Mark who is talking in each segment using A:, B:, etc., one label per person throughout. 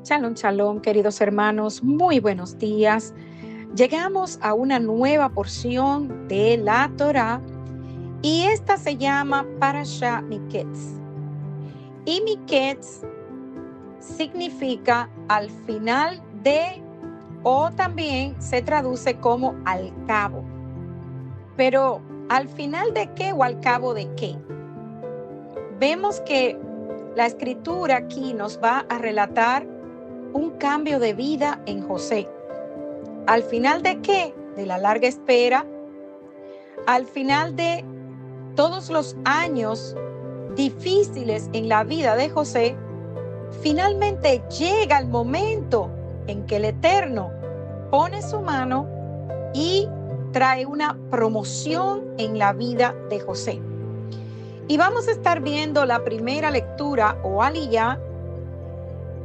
A: Shalom, shalom, queridos hermanos, muy buenos días. Llegamos a una nueva porción de la Torá y esta se llama Parashá Miketz. Y Miketz significa al final de, o también se traduce como al cabo. Pero ¿al final de qué o al cabo de qué? Vemos que la escritura aquí nos va a relatar un cambio de vida en José. ¿Al final de qué? De la larga espera. Al final de todos los años difíciles en la vida de José, finalmente llega el momento en que el Eterno pone su mano y trae una promoción en la vida de José. Y vamos a estar viendo la primera lectura o aliyá,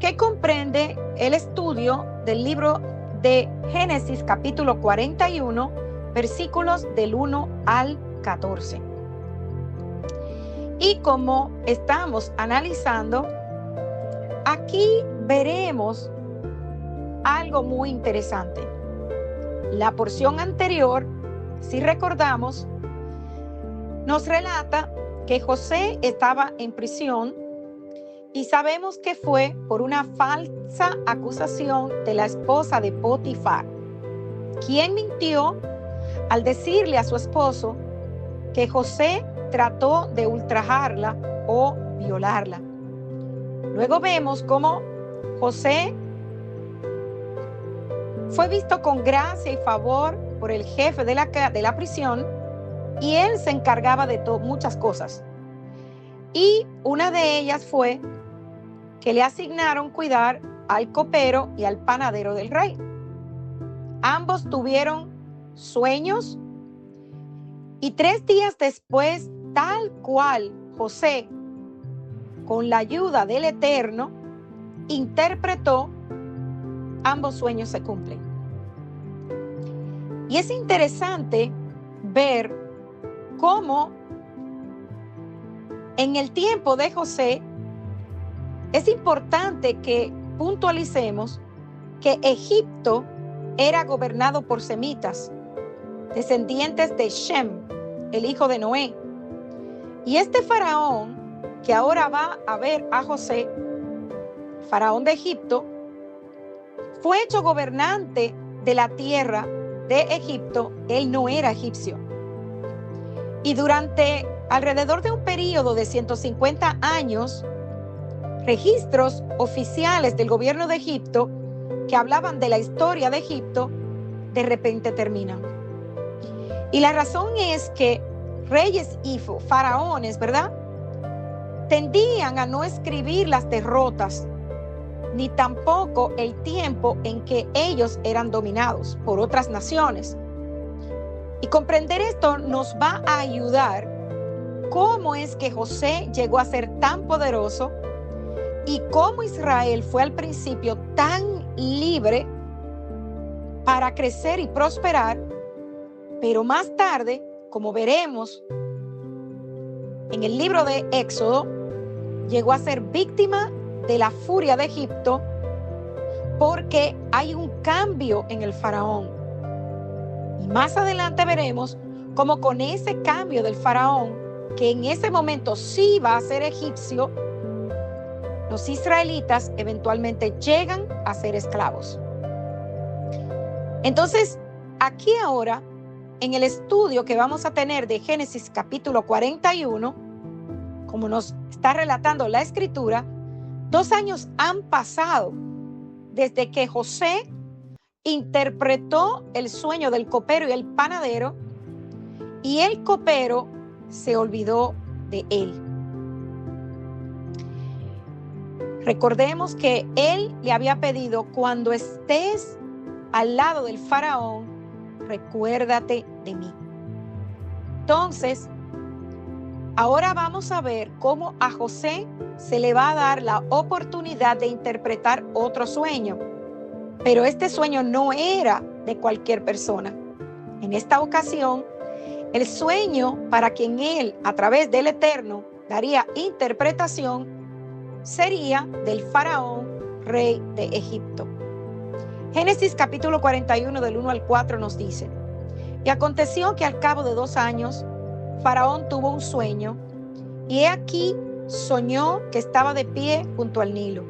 A: que comprende el estudio del libro de Génesis capítulo 41, versículos del 1 al 14. Y como estamos analizando, aquí veremos algo muy interesante. La porción anterior, si recordamos, nos relata que José estaba en prisión y sabemos que fue por una falsa acusación de la esposa de Potifar, quien mintió al decirle a su esposo que José trató de ultrajarla o violarla. Luego vemos cómo José fue visto con gracia y favor por el jefe de la prisión y él se encargaba de muchas cosas. Y una de ellas fue que le asignaron cuidar al copero y al panadero del rey. Ambos tuvieron sueños y 3 días después, tal cual José, con la ayuda del Eterno, interpretó, ambos sueños se cumplen. Y es interesante ver cómo en el tiempo de José es importante que puntualicemos que Egipto era gobernado por semitas, descendientes de Shem, el hijo de Noé. Y este faraón, que ahora va a ver a José, faraón de Egipto, fue hecho gobernante de la tierra de Egipto. Él no era egipcio. Y durante alrededor de un periodo de 150 años, registros oficiales del gobierno de Egipto que hablaban de la historia de Egipto, de repente terminan. Y la razón es que reyes y faraones, ¿verdad?, tendían a no escribir las derrotas, ni tampoco el tiempo en que ellos eran dominados por otras naciones. Y comprender esto nos va a ayudar cómo es que José llegó a ser tan poderoso y cómo Israel fue al principio tan libre para crecer y prosperar, pero más tarde, como veremos en el libro de Éxodo, llegó a ser víctima de la furia de Egipto porque hay un cambio en el faraón. Y más adelante veremos cómo con ese cambio del faraón, que en ese momento sí va a ser egipcio, los israelitas eventualmente llegan a ser esclavos. Entonces, aquí ahora, en el estudio que vamos a tener de Génesis capítulo 41, como nos está relatando la escritura, 2 años han pasado desde que José interpretó el sueño del copero y el panadero, y el copero se olvidó de él. Recordemos que él le había pedido: cuando estés al lado del faraón, recuérdate de mí. Entonces, ahora vamos a ver cómo a José se le va a dar la oportunidad de interpretar otro sueño. Pero este sueño no era de cualquier persona. En esta ocasión, el sueño para quien él, a través del Eterno, daría interpretación, sería del faraón rey de Egipto. Génesis capítulo 41 del 1 al 4 nos dice: y aconteció que al cabo de 2 años, Faraón tuvo un sueño, y he aquí soñó que estaba de pie junto al Nilo.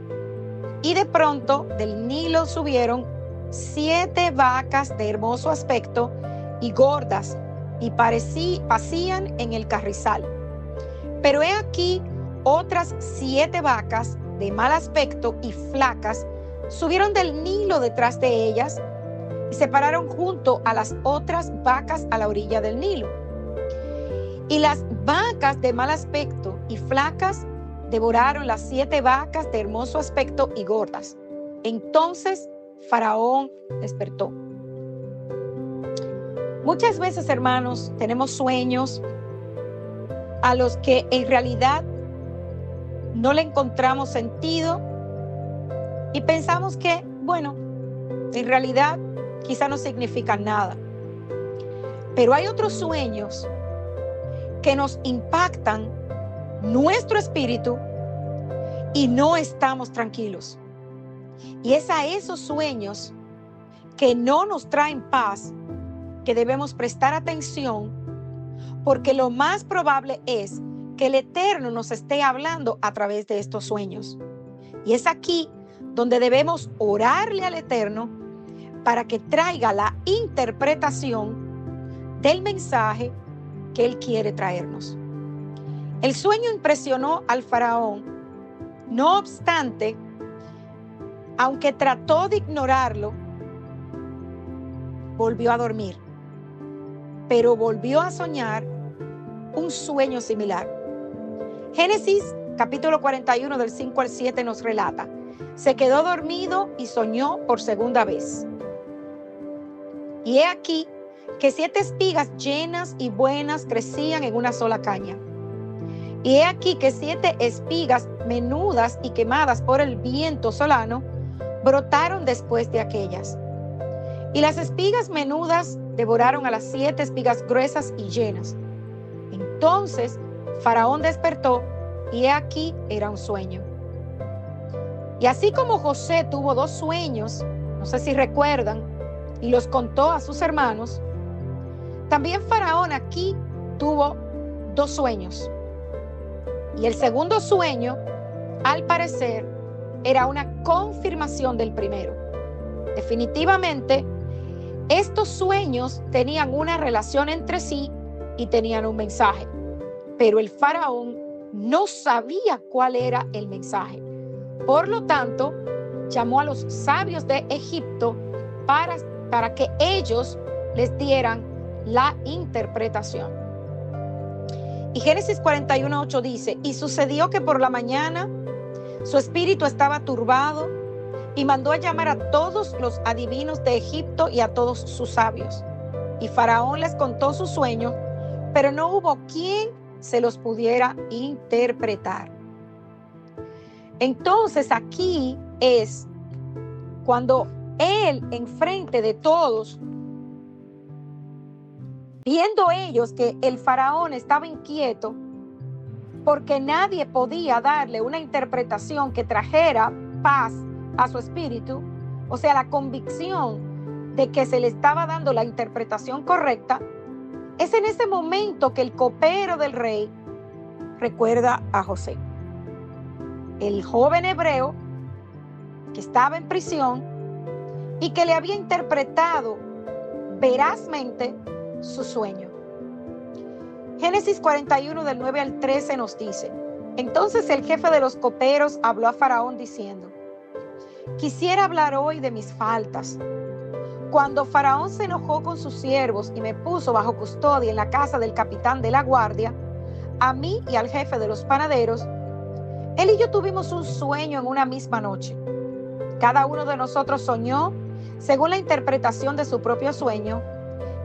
A: Y de pronto del Nilo subieron 7 vacas de hermoso aspecto y gordas, y pacían en el carrizal. Pero he aquí otras 7 vacas de mal aspecto y flacas subieron del Nilo detrás de ellas y se pararon junto a las otras vacas a la orilla del Nilo. Y las vacas de mal aspecto y flacas devoraron las 7 vacas de hermoso aspecto y gordas. Entonces Faraón despertó. Muchas veces, hermanos, tenemos sueños a los que en realidad no le encontramos sentido y pensamos que, bueno, en realidad quizá no significan nada. Pero hay otros sueños que nos impactan nuestro espíritu y no estamos tranquilos. Y es a esos sueños que no nos traen paz que debemos prestar atención, porque lo más probable es que el Eterno nos esté hablando a través de estos sueños. Y es aquí donde debemos orarle al Eterno para que traiga la interpretación del mensaje que Él quiere traernos. El sueño impresionó al faraón. No obstante, aunque trató de ignorarlo, volvió a dormir, pero volvió a soñar un sueño similar. Génesis capítulo 41 del 5 al 7 nos relata: se quedó dormido y soñó por segunda vez. Y he aquí que 7 espigas llenas y buenas crecían en una sola caña. Y he aquí que 7 espigas menudas y quemadas por el viento solano brotaron después de aquellas. Y las espigas menudas devoraron a las 7 espigas gruesas y llenas. Entonces Faraón despertó, y he aquí era un sueño. Y así como José tuvo 2 sueños, no sé si recuerdan, y los contó a sus hermanos, también Faraón aquí tuvo 2 sueños. Y el segundo sueño, al parecer, era una confirmación del primero. Definitivamente, estos sueños tenían una relación entre sí y tenían un mensaje. Pero el faraón no sabía cuál era el mensaje. Por lo tanto, llamó a los sabios de Egipto para que ellos les dieran la interpretación. Y Génesis 41:8 dice: y sucedió que por la mañana su espíritu estaba turbado y mandó a llamar a todos los adivinos de Egipto y a todos sus sabios. Y Faraón les contó sus sueños, pero no hubo quien se los pudiera interpretar. Entonces aquí es cuando él, enfrente de todos, viendo ellos que el faraón estaba inquieto porque nadie podía darle una interpretación que trajera paz a su espíritu, o sea, la convicción de que se le estaba dando la interpretación correcta, es en ese momento que el copero del rey recuerda a José, el joven hebreo que estaba en prisión y que le había interpretado verazmente su sueño. Génesis 41 del 9 al 13 nos dice: entonces el jefe de los coperos habló a Faraón diciendo: quisiera hablar hoy de mis faltas. Cuando Faraón se enojó con sus siervos y me puso bajo custodia en la casa del capitán de la guardia, a mí y al jefe de los panaderos, él y yo tuvimos un sueño en una misma noche. Cada uno de nosotros soñó según la interpretación de su propio sueño,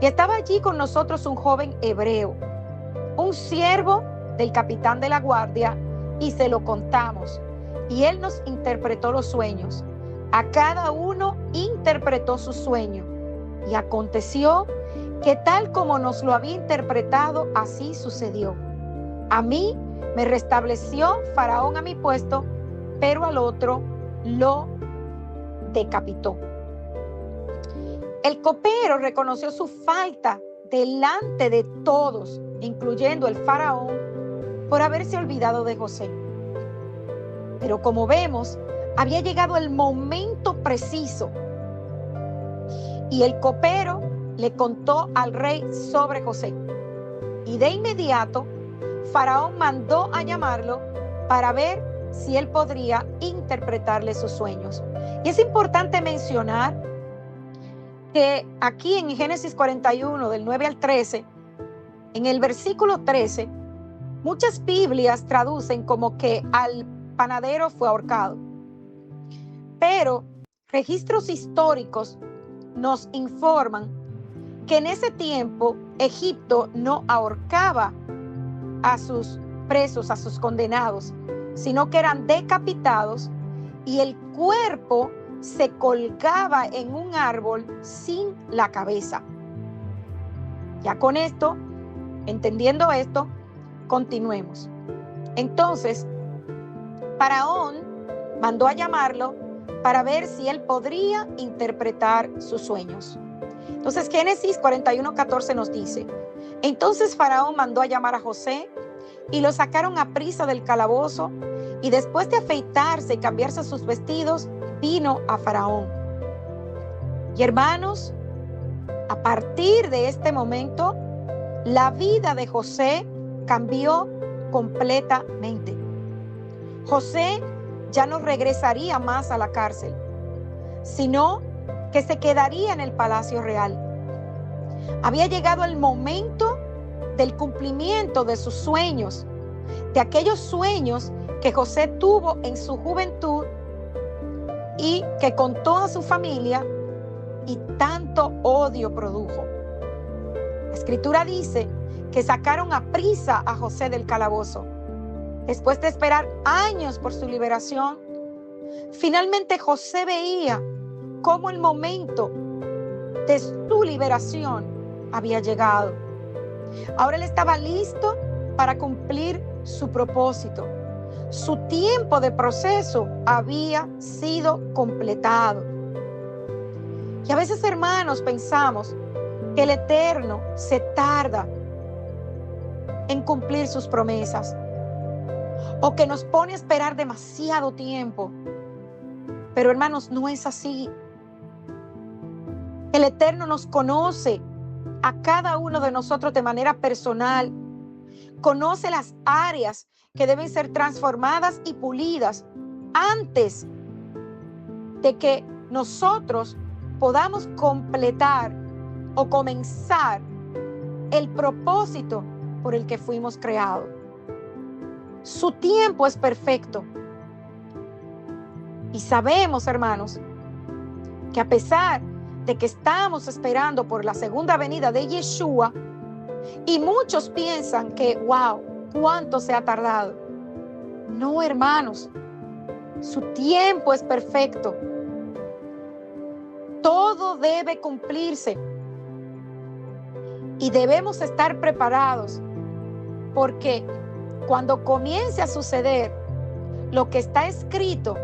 A: y estaba allí con nosotros un joven hebreo, un siervo del capitán de la guardia, y se lo contamos, y él nos interpretó los sueños. A cada uno interpretó su sueño, y aconteció que tal como nos lo había interpretado, así sucedió. A mí me restableció Faraón a mi puesto, pero al otro lo decapitó. El copero reconoció su falta delante de todos, incluyendo el faraón, por haberse olvidado de José. Pero como vemos, había llegado el momento preciso y el copero le contó al rey sobre José. Y de inmediato, Faraón mandó a llamarlo para ver si él podría interpretarle sus sueños. Y es importante mencionar que aquí en Génesis 41, del 9 al 13, en el versículo 13, muchas Biblias traducen como que al panadero fue ahorcado. Pero registros históricos nos informan que en ese tiempo Egipto no ahorcaba a sus presos, a sus condenados, sino que eran decapitados y el cuerpo se colgaba en un árbol sin la cabeza. Ya con esto, entendiendo esto, continuemos. Entonces, Faraón mandó a llamarlo para ver si él podría interpretar sus sueños. Entonces, Génesis 41:14 nos dice: entonces Faraón mandó a llamar a José y lo sacaron a prisa del calabozo, y después de afeitarse y cambiarse sus vestidos, vino a Faraón. Y hermanos, a partir de este momento, la vida de José cambió completamente. José ya no regresaría más a la cárcel, sino que se quedaría en el palacio real. Había llegado el momento del cumplimiento de sus sueños, de aquellos sueños que José tuvo en su juventud y que contó a su familia y tanto odio produjo. La Escritura dice que sacaron a prisa a José del calabozo. Después de esperar años por su liberación, finalmente José veía cómo el momento de su liberación había llegado. Ahora él estaba listo para cumplir su propósito. Su tiempo de proceso había sido completado. Y a veces, hermanos, pensamos que el Eterno se tarda en cumplir sus promesas, o que nos pone a esperar demasiado tiempo. Pero, hermanos, no es así. El Eterno nos conoce a cada uno de nosotros de manera personal. Conoce las áreas que deben ser transformadas y pulidas antes de que nosotros podamos completar o comenzar el propósito por el que fuimos creados. Su tiempo es perfecto. Y sabemos, hermanos, que a pesar de que estamos esperando por la segunda venida de Yeshua, y muchos piensan que, wow, cuánto se ha tardado. No, hermanos, su tiempo es perfecto. Todo debe cumplirse. Y debemos estar preparados, porque cuando comience a suceder lo que está escrito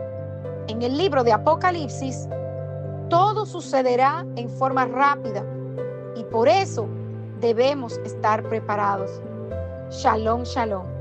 A: en el libro de Apocalipsis, todo sucederá en forma rápida y por eso debemos estar preparados. Shalom, shalom.